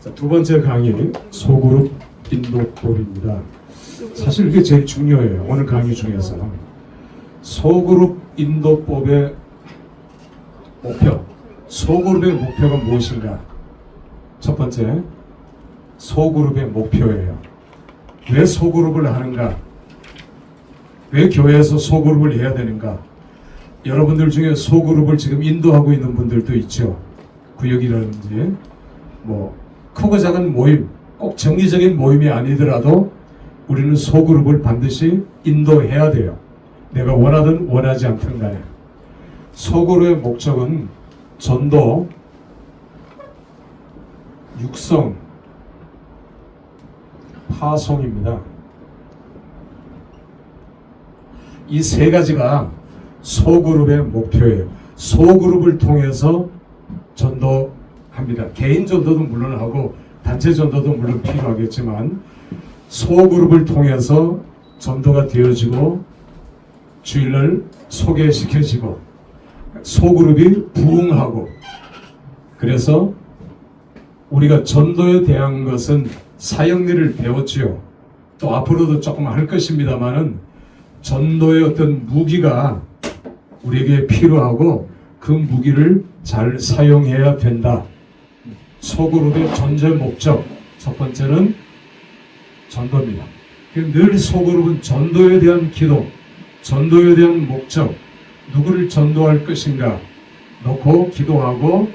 자, 두 번째 강의 소그룹 인도법입니다. 사실 이게 제일 중요해요. 오늘 강의 중에서 소그룹 인도법의 목표, 소그룹의 목표가 무엇인가? 첫 번째, 소그룹의 목표예요. 왜 소그룹을 하는가? 왜 교회에서 소그룹을 해야 되는가? 여러분들 중에 소그룹을 지금 인도하고 있는 분들도 있죠. 구역이라든지 뭐 크고 작은 모임, 꼭 정기적인 모임이 아니더라도 우리는 소그룹을 반드시 인도해야 돼요. 내가 원하든 원하지 않든 간에. 소그룹의 목적은 전도, 육성, 파송입니다. 이 세 가지가 소그룹의 목표예요. 소그룹을 통해서 전도합니다. 개인 전도도 물론 하고 단체 전도도 물론 필요하겠지만 소그룹을 통해서 전도가 되어지고 주일날 소개시켜지고 소그룹이 부흥하고, 그래서 우리가 전도에 대한 것은 사역리를 배웠지요. 또 앞으로도 조금 할 것입니다만은 전도의 어떤 무기가 우리에게 필요하고 그 무기를 잘 사용해야 된다. 소그룹의 존재 목적, 첫 번째는 전도입니다. 늘 소그룹은 전도에 대한 기도, 전도에 대한 목적, 누구를 전도할 것인가 놓고 기도하고,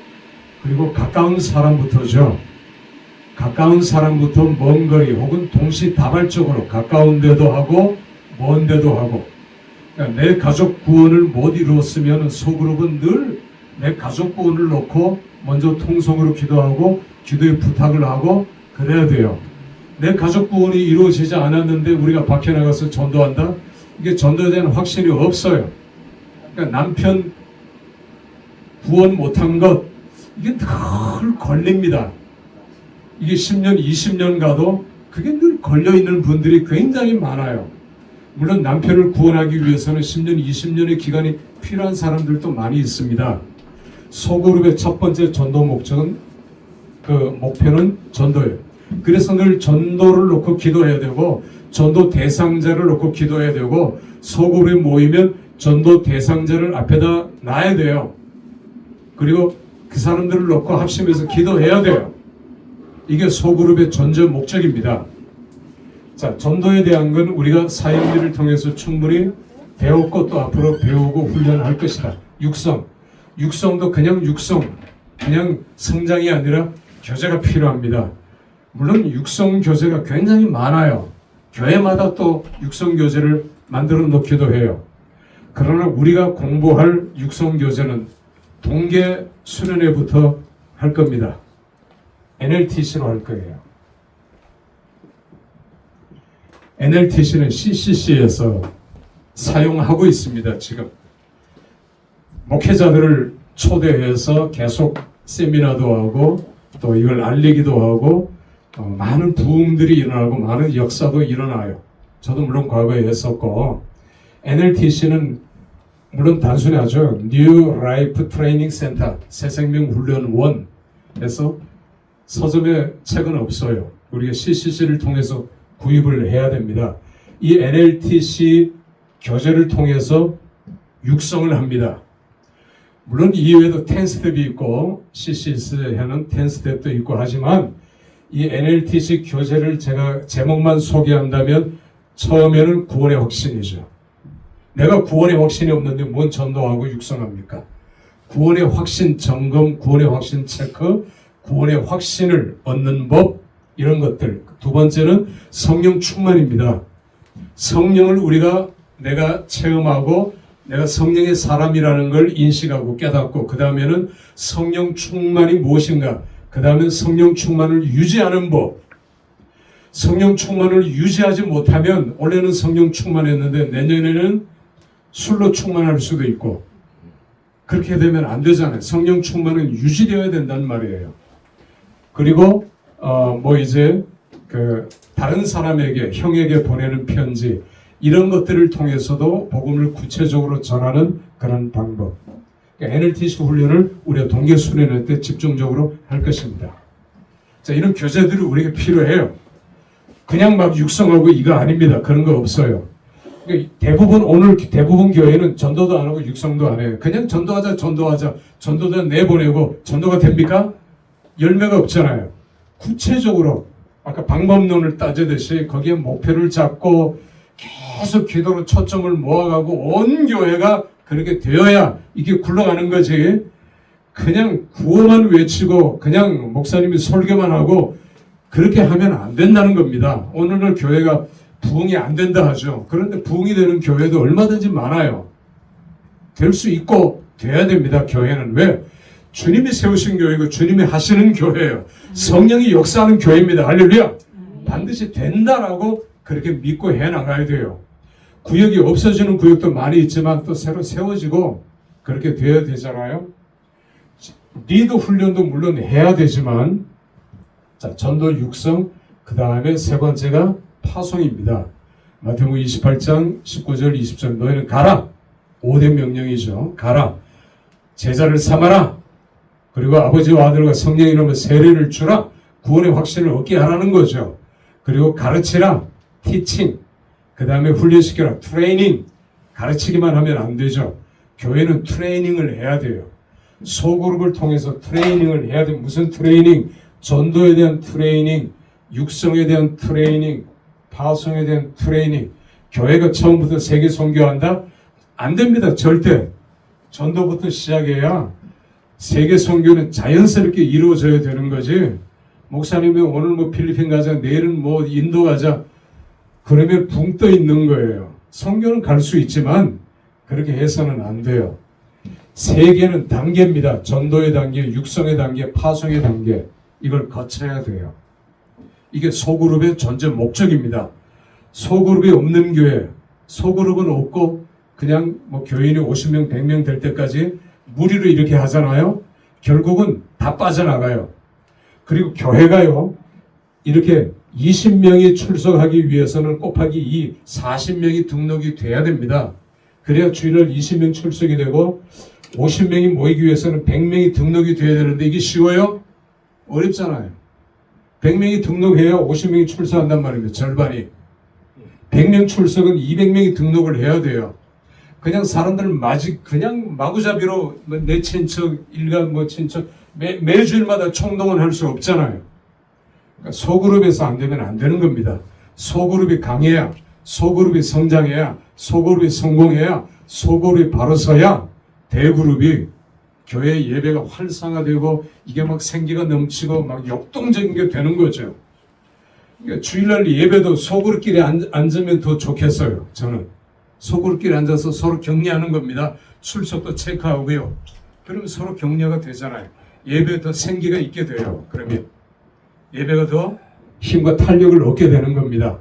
그리고 가까운 사람부터죠. 가까운 사람부터 먼 거리 혹은 동시다발적으로 가까운 데도 하고 먼 데도 하고, 그러니까 내 가족 구원을 못 이루었으면 소그룹은 늘 내 가족 구원을 놓고 먼저 통성으로 기도하고 기도의 부탁을 하고 그래야 돼요. 내 가족 구원이 이루어지지 않았는데 우리가 밖에 나가서 전도한다? 이게 전도에 대한 확신이 없어요. 그러니까 남편 구원 못한 것, 이게 늘 걸립니다. 이게 10년, 20년 가도 그게 늘 걸려있는 분들이 굉장히 많아요. 물론 남편을 구원하기 위해서는 10년, 20년의 기간이 필요한 사람들도 많이 있습니다. 소그룹의 첫 번째 전도 목적은, 목표는 전도예요. 그래서 늘 전도를 놓고 기도해야 되고, 전도 대상자를 놓고 기도해야 되고, 소그룹에 모이면 전도 대상자를 앞에다 놔야 돼요. 그리고 그 사람들을 놓고 합심해서 기도해야 돼요. 이게 소그룹의 전제 목적입니다. 자, 전도에 대한 건 우리가 사역리를 통해서 충분히 배웠고 또 앞으로 배우고 훈련할 것이다. 육성도 그냥 육성, 그냥 성장이 아니라 교제가 필요합니다. 물론 육성 교제가 굉장히 많아요. 교회마다 또 육성 교제를 만들어 놓기도 해요. 그러나 우리가 공부할 육성 교제는 동계 수련회부터 할 겁니다. NLTC로 할 거예요. NLTC는 CCC에서 사용하고 있습니다. 지금 목회자들을 초대해서 계속 세미나도 하고 또 이걸 알리기도 하고 많은 부흥들이 일어나고 많은 역사도 일어나요. 저도 물론 과거에 했었고, NLTC는 물론 단순하죠. New Life Training Center, 새생명훈련원에서 서점에 책은 없어요. 우리가 CCC를 통해서 구입을 해야 됩니다. 이 NLTC 교재를 통해서 육성을 합니다. 물론 이외에도 10스텝이 있고 CCC에는 10스텝도 있고 하지만 이 NLTC 교재를 제가 제목만 소개한다면 처음에는 구원의 확신이죠. 내가 구원의 확신이 없는데 뭔 전도하고 육성합니까? 구원의 확신 점검, 구원의 확신 체크, 구원의 확신을 얻는 법, 이런 것들. 두 번째는 성령 충만입니다. 성령을 내가 체험하고 내가 성령의 사람이라는 걸 인식하고 깨닫고, 그 다음에는 성령 충만이 무엇인가, 그 다음에 성령 충만을 유지하는 법. 성령 충만을 유지하지 못하면 올해는 성령 충만했는데 내년에는 술로 충만할 수도 있고, 그렇게 되면 안 되잖아요. 성령 충만은 유지되어야 된다는 말이에요. 그리고 다른 사람에게, 형에게 보내는 편지, 이런 것들을 통해서도 복음을 구체적으로 전하는 그런 방법. 그러니까 NLTC 훈련을 우리가 동계 수련회 때 집중적으로 할 것입니다. 자, 이런 교재들이 우리에게 필요해요. 그냥 막 육성하고 이거 아닙니다. 그런 거 없어요. 그러니까 대부분 교회는 전도도 안 하고 육성도 안 해요. 그냥 전도하자. 전도자 내보내고 전도가 됩니까? 열매가 없잖아요. 구체적으로 아까 방법론을 따지듯이 거기에 목표를 잡고 계속 기도로 초점을 모아가고 온 교회가 그렇게 되어야 이게 굴러가는 거지. 그냥 구호만 외치고 그냥 목사님이 설교만 하고 그렇게 하면 안 된다는 겁니다. 오늘날 교회가 부흥이 안 된다 하죠. 그런데 부흥이 되는 교회도 얼마든지 많아요. 될 수 있고 돼야 됩니다. 교회는 왜? 주님이 세우신 교회고 주님이 하시는 교회예요. 성령이 역사하는 교회입니다. 할렐루야. 반드시 된다라고 그렇게 믿고 해나가야 돼요. 구역이 없어지는 구역도 많이 있지만 또 새로 세워지고 그렇게 돼야 되잖아요. 리더 훈련도 물론 해야 되지만 자, 전도 육성, 그 다음에 세 번째가 파송입니다. 마태복음 28장 19절 20절 너희는 가라. 5대 명령이죠. 가라. 제자를 삼아라. 그리고 아버지와 아들과 성령의 이름으로 세례를 주라. 구원의 확신을 얻게 하라는 거죠. 그리고 가르치라. 티칭. 그 다음에 훈련시켜라. 트레이닝. 가르치기만 하면 안 되죠. 교회는 트레이닝을 해야 돼요. 소그룹을 통해서 트레이닝을 해야 돼요. 무슨 트레이닝? 전도에 대한 트레이닝, 육성에 대한 트레이닝, 파송에 대한 트레이닝. 교회가 처음부터 세계 선교한다? 안 됩니다. 절대. 전도부터 시작해야 세계 선교는 자연스럽게 이루어져야 되는 거지. 목사님이 오늘 뭐 필리핀 가자, 내일은 뭐 인도 가자. 그러면 붕 떠 있는 거예요. 선교는 갈 수 있지만 그렇게 해서는 안 돼요. 세계는 단계입니다. 전도의 단계, 육성의 단계, 파송의 단계. 이걸 거쳐야 돼요. 이게 소그룹의 전제 목적입니다. 소그룹이 없는 교회, 소그룹은 없고 그냥 뭐 교인이 50명, 100명 될 때까지 무리로 이렇게 하잖아요. 결국은 다 빠져나가요. 그리고 교회가요. 이렇게 20명이 출석하기 위해서는 곱하기 2, 40명이 등록이 돼야 됩니다. 그래야 주일날 20명 출석이 되고 50명이 모이기 위해서는 100명이 등록이 돼야 되는데 이게 쉬워요? 어렵잖아요. 100명이 등록해야 50명이 출석한단 말입니다. 절반이. 100명 출석은 200명이 등록을 해야 돼요. 그냥 사람들 그냥 마구잡이로 내 친척, 일간 뭐 친척, 매주일마다 총동원 할 수 없잖아요. 그러니까 소그룹에서 안 되면 안 되는 겁니다. 소그룹이 강해야, 소그룹이 성장해야, 소그룹이 성공해야, 소그룹이 바로 서야 대그룹이 교회 예배가 활성화되고 이게 막 생기가 넘치고 막 역동적인 게 되는 거죠. 그러니까 주일날 예배도 소그룹끼리 앉으면 더 좋겠어요. 저는 소그룹끼리 앉아서 서로 격려하는 겁니다. 출석도 체크하고요. 그러면 서로 격려가 되잖아요. 예배에 더 생기가 있게 돼요. 그러면 예배가 더 힘과 탄력을 얻게 되는 겁니다.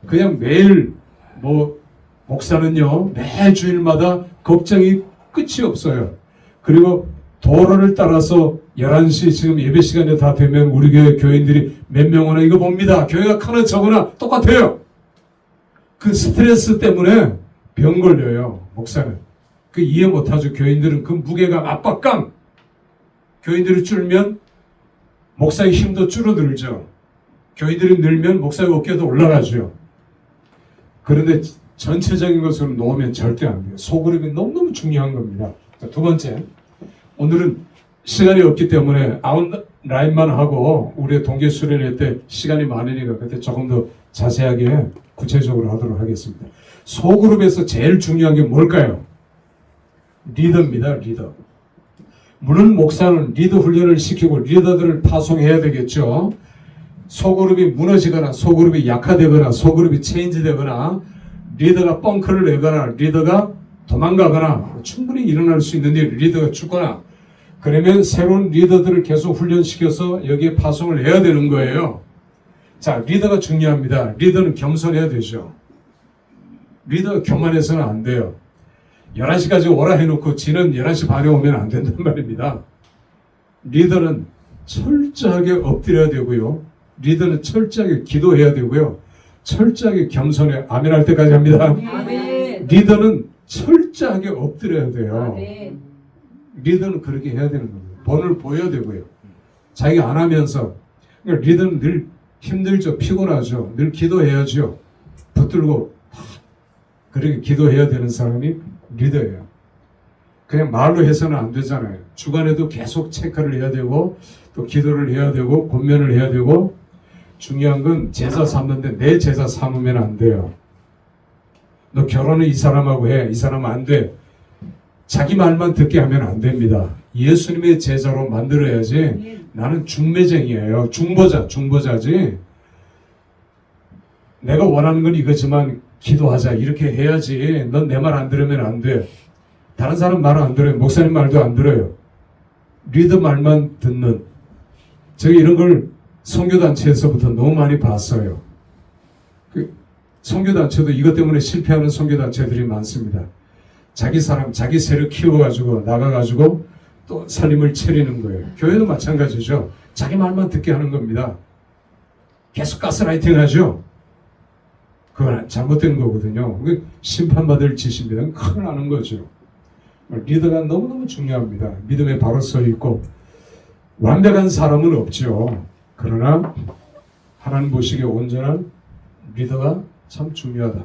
그냥 매일 뭐 목사는요 매 주일마다 걱정이 끝이 없어요. 그리고 도로를 따라서 11시 지금 예배 시간에 다 되면 우리 교회 교인들이 몇 명 오나 이거 봅니다. 교회가 크나 적으나 똑같아요. 그 스트레스 때문에 병 걸려요. 목사는. 그 이해 못하죠. 교인들은 그 무게감, 압박감. 교인들이 줄면 목사의 힘도 줄어들죠. 교인들이 늘면 목사의 어깨도 올라가죠. 그런데 전체적인 것으로 놓으면 절대 안 돼요. 소그룹이 너무너무 중요한 겁니다. 자, 두 번째, 오늘은 시간이 없기 때문에 아웃라인만 하고 우리의 동계 수련회 때 시간이 많으니까 그때 조금 더 자세하게 구체적으로 하도록 하겠습니다. 소그룹에서 제일 중요한 게 뭘까요? 리더입니다. 리더. 물론 목사는 리더 훈련을 시키고 리더들을 파송해야 되겠죠. 소그룹이 무너지거나 소그룹이 약화되거나 소그룹이 체인지되거나 리더가 뻥크를 내거나 리더가 도망가거나 충분히 일어날 수 있는데 리더가 죽거나 그러면 새로운 리더들을 계속 훈련시켜서 여기에 파송을 해야 되는 거예요. 자, 리더가 중요합니다. 리더는 겸손해야 되죠. 리더가 교만해서는 안 돼요. 11시까지 오라 해놓고 지는 11시 반에 오면 안 된단 말입니다. 리더는 철저하게 엎드려야 되고요. 리더는 철저하게 기도해야 되고요. 철저하게 겸손해. 아멘 할 때까지 합니다. 아멘. 리더는 철저하게 엎드려야 돼요. 아멘. 리더는 그렇게 해야 되는 겁니다. 본을 보여야 되고요. 자기가 안 하면서 그러니까 리더는 늘 힘들죠. 피곤하죠. 늘 기도해야죠. 붙들고 그렇게 기도해야 되는 사람이 리더예요. 그냥 말로 해서는 안 되잖아요. 주간에도 계속 체크를 해야 되고 또 기도를 해야 되고 권면을 해야 되고 중요한 건 제자 삼는데 내 제자 삼으면 안 돼요. 너 결혼은 이 사람하고 해. 이 사람은 안 돼. 자기 말만 듣게 하면 안 됩니다. 예수님의 제자로 만들어야지. 나는 중매쟁이에요. 중보자지. 내가 원하는 건 이거지만 기도하자. 이렇게 해야지. 넌 내 말 안 들으면 안 돼. 다른 사람 말 안 들어요. 목사님 말도 안 들어요. 리더 말만 듣는. 제가 이런 걸 선교단체에서부터 너무 많이 봤어요. 선교단체도 이것 때문에 실패하는 선교단체들이 많습니다. 자기 사람, 자기 세력 키워가지고 나가가지고 또 살림을 차리는 거예요. 교회도 마찬가지죠. 자기 말만 듣게 하는 겁니다. 계속 가스라이팅 하죠. 그건 잘못된 거거든요. 심판받을 짓입니다. 큰일 나는 거죠. 리더가 너무너무 중요합니다. 믿음에 바로 서 있고 완벽한 사람은 없죠. 그러나 하나님 보시기에 온전한 리더가 참 중요하다.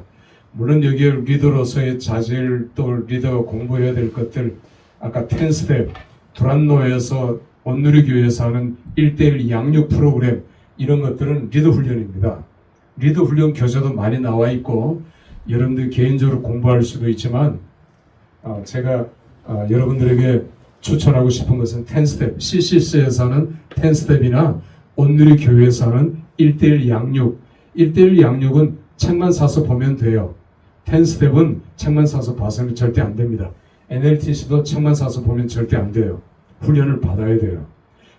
물론 여기에 리더로서의 자질 또 리더가 공부해야 될 것들 아까 10스텝 두란노에서 온누리교회에서 하는 1:1 양육 프로그램 이런 것들은 리더 훈련입니다. 리더 훈련 교재도 많이 나와 있고 여러분들 개인적으로 공부할 수도 있지만 제가 여러분들에게 추천하고 싶은 것은 10스텝 CCC에서 하는 10스텝이나 온누리교회에서 하는 1:1 양육 1:1 양육은 책만 사서 보면 돼요. 10스텝은 책만 사서 봐서는 절대 안 됩니다. NLTC도 책만 사서 보면 절대 안 돼요. 훈련을 받아야 돼요.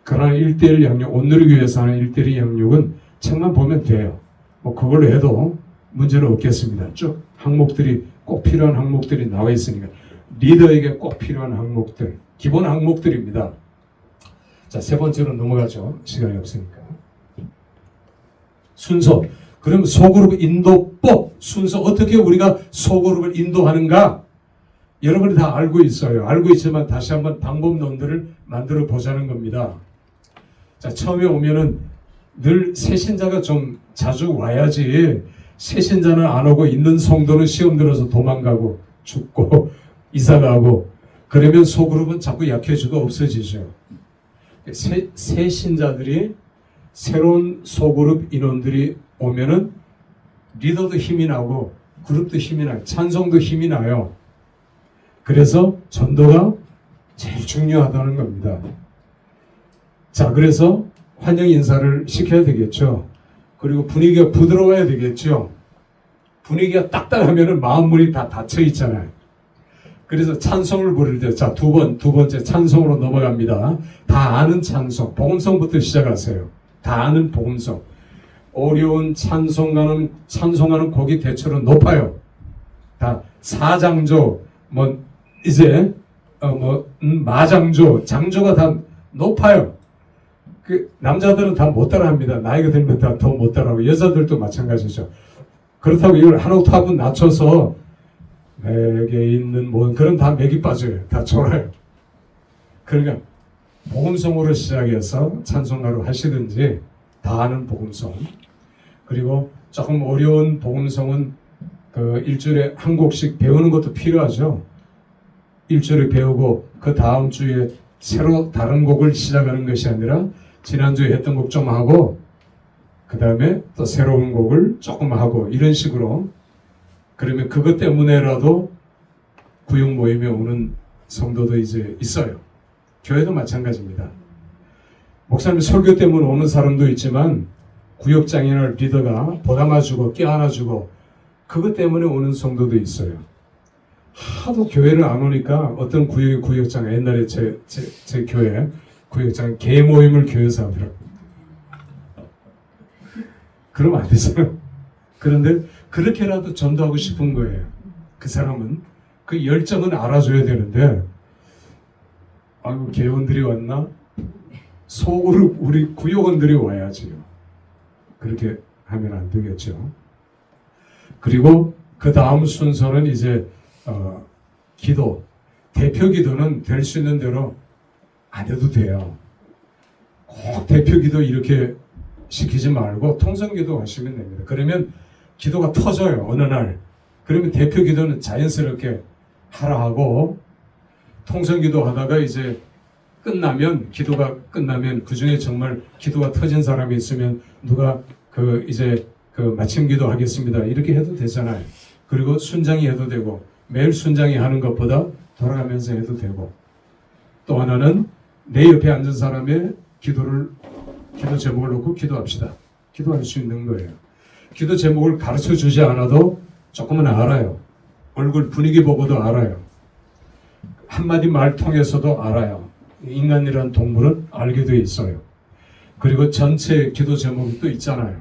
그러나 1:1 양육, 온누리교회에서 하는 1:1 양육은 책만 보면 돼요. 뭐 그걸로 해도 문제는 없겠습니다. 쭉 항목들이 꼭 필요한 항목들이 나와 있으니까 리더에게 꼭 필요한 항목들, 기본 항목들입니다. 자, 세 번째로 넘어가죠. 시간이 없으니까. 순서. 그럼 소그룹 인도법 순서 어떻게 우리가 소그룹을 인도하는가? 여러분이 다 알고 있어요. 알고 있지만 다시 한번 방법론들을 만들어 보자는 겁니다. 자, 처음에 오면은 늘 새신자가 좀 자주 와야지 새신자는 안 오고 있는 성도는 시험 들어서 도망가고 죽고 이사가고 그러면 소그룹은 자꾸 약해지고 없어지죠. 새신자들이 새로운 소그룹 인원들이 오면은 리더도 힘이 나고 그룹도 힘이 나요. 찬송도 힘이 나요. 그래서 전도가 제일 중요하다는 겁니다. 자, 그래서 환영 인사를 시켜야 되겠죠. 그리고 분위기가 부드러워야 되겠죠. 분위기가 딱딱하면은 마음문이 다 닫혀 있잖아요. 그래서 찬송을 부를 때, 자, 두 번째 찬송으로 넘어갑니다. 다 아는 찬송, 복음성부터 시작하세요. 다 아는 복음성. 어려운 찬송가는 곡이 대체로 높아요. 다 사장조, 이제 마장조, 장조가 다 높아요. 그 남자들은 다 못 따라합니다. 나이가 들면 다 더 못 따라하고 여자들도 마찬가지죠. 그렇다고 이걸 한 옥타브 낮춰서 맥에 있는 그런 다 맥이 빠져요. 다 졸아요. 그러니까 복음성으로 시작해서 찬송가로 하시든지 다 아는 복음성. 그리고 조금 어려운 복음성은 그 일주일에 한 곡씩 배우는 것도 필요하죠. 일주일에 배우고 그 다음 주에 새로 다른 곡을 시작하는 것이 아니라 지난주에 했던 곡 좀 하고 그 다음에 또 새로운 곡을 조금 하고 이런 식으로 그러면 그것 때문에라도 구역 모임에 오는 성도도 이제 있어요. 교회도 마찬가지입니다. 목사님 설교 때문에 오는 사람도 있지만 구역장이나 리더가 보담아주고 껴안아주고 그것 때문에 오는 성도도 있어요. 하도 교회를 안 오니까 어떤 구역의 구역장 옛날에 제 교회 구역장 개 모임을 교회에서 하더라고요. 그러면 안 되잖아요. 그런데 그렇게라도 전도하고 싶은 거예요. 그 사람은 그 열정은 알아줘야 되는데 아이고 개원들이 왔나? 속으로 우리 구역원들이 와야지요. 그렇게 하면 안 되겠죠. 그리고 그 다음 순서는 이제 기도, 대표 기도는 될 수 있는 대로 안 해도 돼요. 꼭 대표 기도 이렇게 시키지 말고 통성기도 하시면 됩니다. 그러면 기도가 터져요. 어느 날. 그러면 대표 기도는 자연스럽게 하라 하고 통성기도 하다가 이제 끝나면 기도가 끝나면 그 중에 정말 기도가 터진 사람이 있으면 누가 이제 마침 기도 하겠습니다. 이렇게 해도 되잖아요. 그리고 순장이 해도 되고 매일 순장이 하는 것보다 돌아가면서 해도 되고 또 하나는 내 옆에 앉은 사람의 기도 제목을 놓고 기도합시다. 기도할 수 있는 거예요. 기도 제목을 가르쳐 주지 않아도 조금은 알아요. 얼굴 분위기 보고도 알아요. 한마디 말 통해서도 알아요. 인간이라는 동물은 알게 돼 있어요. 그리고 전체 기도 제목이 또 있잖아요.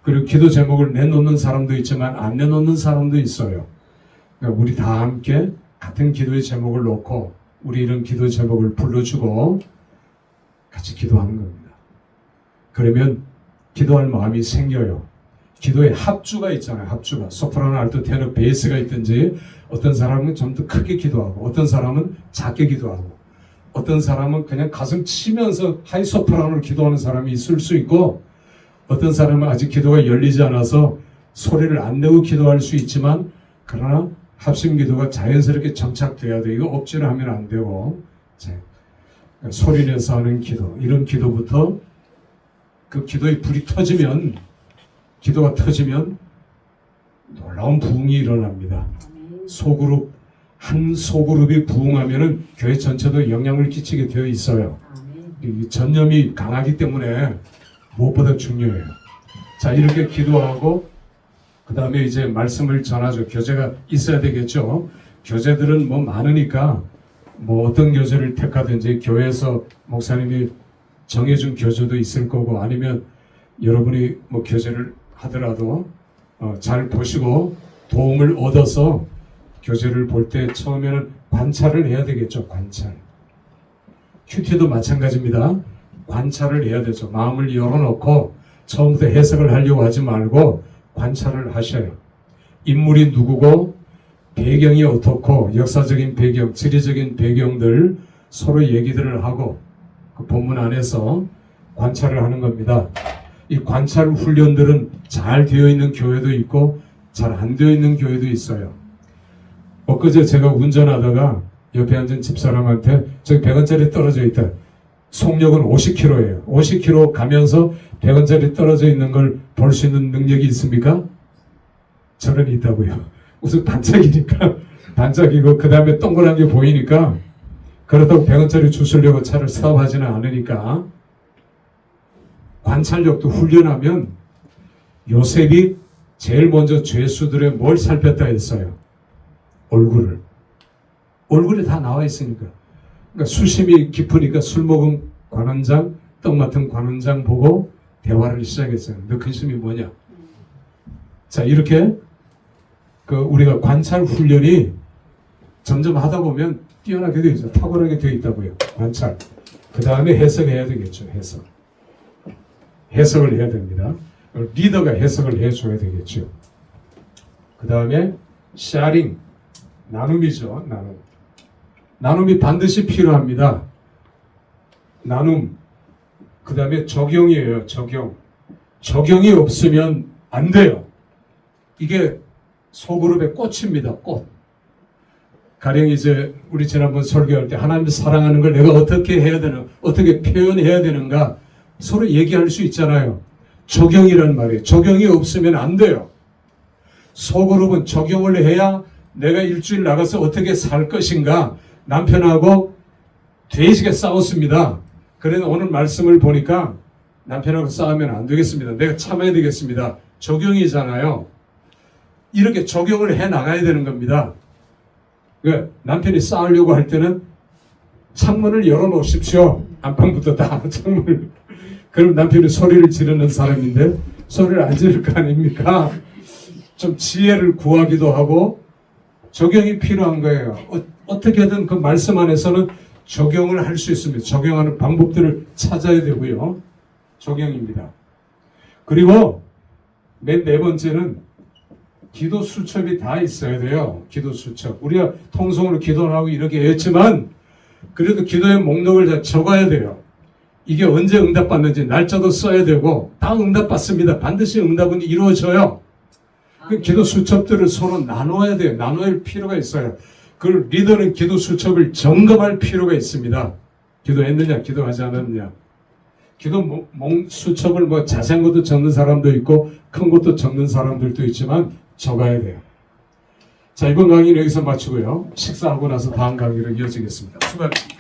그리고 기도 제목을 내놓는 사람도 있지만 안 내놓는 사람도 있어요. 그러니까 우리 다 함께 같은 기도의 제목을 놓고 우리 이런 기도 제목을 불러주고 같이 기도하는 겁니다. 그러면 기도할 마음이 생겨요. 기도에 합주가 있잖아요. 합주가 소프라노, 알토, 테너, 베이스가 있든지 어떤 사람은 좀 더 크게 기도하고 어떤 사람은 작게 기도하고 어떤 사람은 그냥 가슴 치면서 하이 소프라노를 기도하는 사람이 있을 수 있고 어떤 사람은 아직 기도가 열리지 않아서 소리를 안 내고 기도할 수 있지만 그러나 합심 기도가 자연스럽게 정착돼야 돼요. 이거 억지로 하면 안 되고 소리 내서 하는 기도, 이런 기도부터 그 기도의 불이 터지면 기도가 터지면 놀라운 부흥이 일어납니다. 한 소그룹이 부흥하면은 교회 전체도 영향을 끼치게 되어 있어요. 이 전념이 강하기 때문에 무엇보다 중요해요. 자, 이렇게 기도하고 그 다음에 이제 말씀을 전하죠. 교재가 있어야 되겠죠. 교재들은 뭐 많으니까 뭐 어떤 교재를 택하든지 교회에서 목사님이 정해준 교재도 있을 거고 아니면 여러분이 뭐 교재를 하더라도 잘 보시고 도움을 얻어서 교재를 볼 때 처음에는 관찰을 해야 되겠죠. 관찰. 큐티도 마찬가지입니다. 관찰을 해야 되죠. 마음을 열어놓고 처음부터 해석을 하려고 하지 말고 관찰을 하셔요. 인물이 누구고 배경이 어떻고 역사적인 배경, 지리적인 배경들 서로 얘기들을 하고 그 본문 안에서 관찰을 하는 겁니다. 이 관찰 훈련들은 잘 되어 있는 교회도 있고 잘 안 되어 있는 교회도 있어요. 엊그제 제가 운전하다가 옆에 앉은 집사람한테 저기 100원짜리 떨어져 있다. 속력은 50km예요. 50km 가면서 100원짜리 떨어져 있는 걸 볼 수 있는 능력이 있습니까? 저는 있다고요. 우선 반짝이니까 반짝이고 그 다음에 동그란 게 보이니까 그렇다고 100원짜리 주시려고 차를 스탑하지는 않으니까 관찰력도 훈련하면 요셉이 제일 먼저 죄수들의 뭘 살폈다 했어요? 얼굴에 다 나와 있으니까. 그러니까 수심이 깊으니까 술 먹은 관원장, 떡 맡은 관원장 보고 대화를 시작했어요. 너 근심이 뭐냐? 자, 이렇게 우리가 관찰 훈련이 점점 하다 보면 뛰어나게 되어 있어요. 탁월하게 되어 있다고요. 관찰. 그 다음에 해석해야 되겠죠. 해석을 해야 됩니다. 리더가 해석을 해줘야 되겠죠. 그 다음에 샤링, 나눔이죠. 나눔이 반드시 필요합니다. 나눔. 그 다음에 적용이에요. 적용이 없으면 안 돼요. 이게 소그룹의 꽃입니다. 꽃. 가령 이제 우리 지난번 설교할 때 하나님을 사랑하는 걸 내가 어떻게 해야 되는, 어떻게 표현해야 되는가 서로 얘기할 수 있잖아요. 적용이란 말이에요. 적용이 없으면 안 돼요. 소그룹은 적용을 해야 내가 일주일 나가서 어떻게 살 것인가. 남편하고 돼지게 싸웠습니다. 그래서 오늘 말씀을 보니까 남편하고 싸우면 안 되겠습니다. 내가 참아야 되겠습니다. 적용이잖아요. 이렇게 적용을 해 나가야 되는 겁니다. 그러니까 남편이 싸우려고 할 때는 창문을 열어놓으십시오. 안방부터 다 창문을. 그럼 남편이 소리를 지르는 사람인데 소리를 안 지를 거 아닙니까? 좀 지혜를 구하기도 하고 적용이 필요한 거예요. 어떻게든 그 말씀 안에서는 적용을 할 수 있습니다. 적용하는 방법들을 찾아야 되고요. 적용입니다. 그리고 맨 네 번째는 기도 수첩이 다 있어야 돼요. 기도 수첩. 우리가 통성으로 기도를 하고 이렇게 했지만 그래도 기도의 목록을 다 적어야 돼요. 이게 언제 응답받는지 날짜도 써야 되고 다 응답받습니다. 반드시 응답은 이루어져요. 그 기도 수첩들을 서로 나눠야 돼요. 나눠야 할 필요가 있어요. 그 리더는 기도 수첩을 점검할 필요가 있습니다. 기도했느냐, 기도하지 않았느냐. 기도 수첩을 뭐 자세한 것도 적는 사람도 있고 큰 것도 적는 사람들도 있지만 적어야 돼요. 자, 이번 강의는 여기서 마치고요. 식사하고 나서 다음 강의로 이어지겠습니다. 수고하셨습니다.